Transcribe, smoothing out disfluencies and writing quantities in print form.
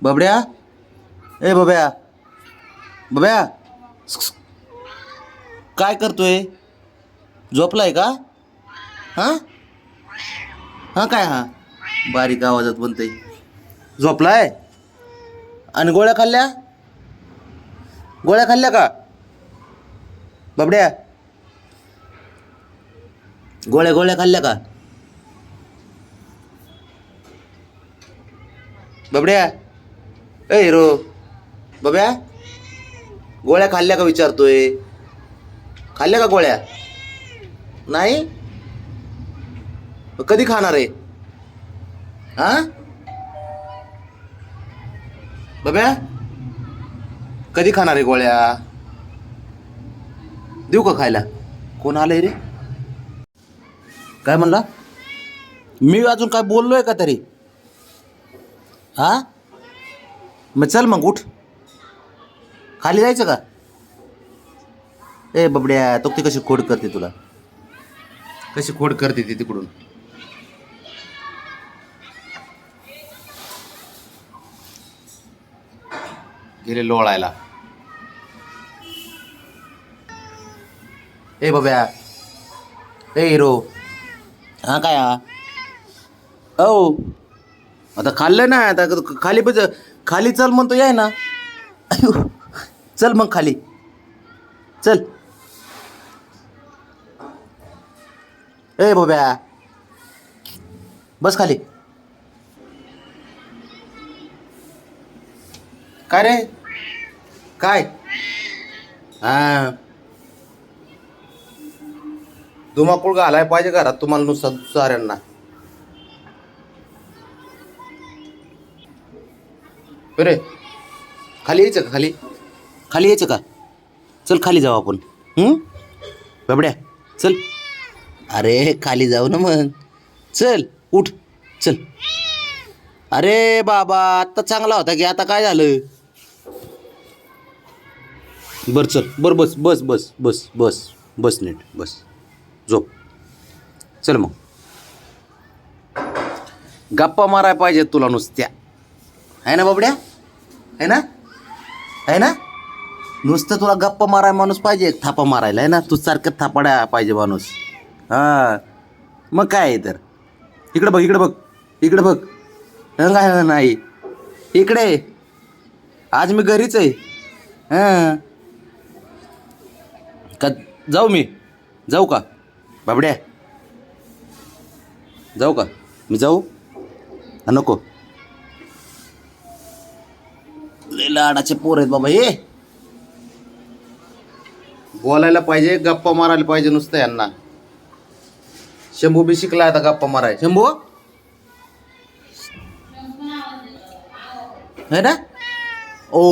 बबड्या, ए बब्या, बब्या, काय करतोय? झोपलाय का? हां हां काय हां बारीक आवाजात म्हणतंय. झोपलाय? आणि गोळ्या खाल्ल्या? गोळ्या खाल्ल्या का बबड्या? गोळ्या गोळ्या खाल्ल्या का बबड्या? ए हिरो, बब्या, गोळ्या खाल्ल्या का विचारतोय? खाल्ल्या का गोळ्या? नाही? कधी खाणार आहे? हां बब्या, कधी खाणार आहे गोळ्या? देऊ का खायला? कोण आलंय रे? काय म्हणला? मी अजून काय बोललोय का तरी? हा मग चल मग उठ. खाली जायचं का? ए बबड्या, तो ती कशी खोड करते तुला, कशी खोड करते ती तिकडून. गेले लोळायला. ए बब्या, ए हिरो, हा काय हा? ओ आता खाल्लं ना, आता खाली खाली चल म्हणतो याय ना. अयो, चल मग खाली चल. ए बब्या, बस खाली. काय रे? काय हा धुमाकूळ घालाय पाहिजे घरात तुम्हाला नुसतं साऱ्यांना. अरे खाली यायचं का? खाली खाली यायचं का? चल खाली जाऊ आपण. बबड्या चल. अरे खाली जाऊ ना मग. चल उठ चल. अरे बाबा, आत्ता चांगला होता की आता काय झालं? बर चल, बर बस बस बस बस बस बस नीट बस. झोप. चल मग. गप्पा माराय पाहिजे तुला नुसत्या, आहे ना बबड्या? आहे ना? आहे ना? नुसतं तुला गप्पा माराय माणूस पाहिजे, थापा मारायला, आहे ना? तू सारखं थापाड्या पाहिजे माणूस. हां मग काय आहे तर. इकडं बघ, इकडं बघ, इकडं बघ. काय नाही इकडे. आज मी घरीच आहे. हां का जाऊ मी? जाऊ का बाबड्या? जाऊ का मी? जाऊ नको? लय लाडाचे पोर आहेत बाबा हे. बोलायला पाहिजे, गप्पा मारायला पाहिजे नुसतं यांना. शंभू बी शिकला आता गप्पा माराय. शंभू है ना? ओ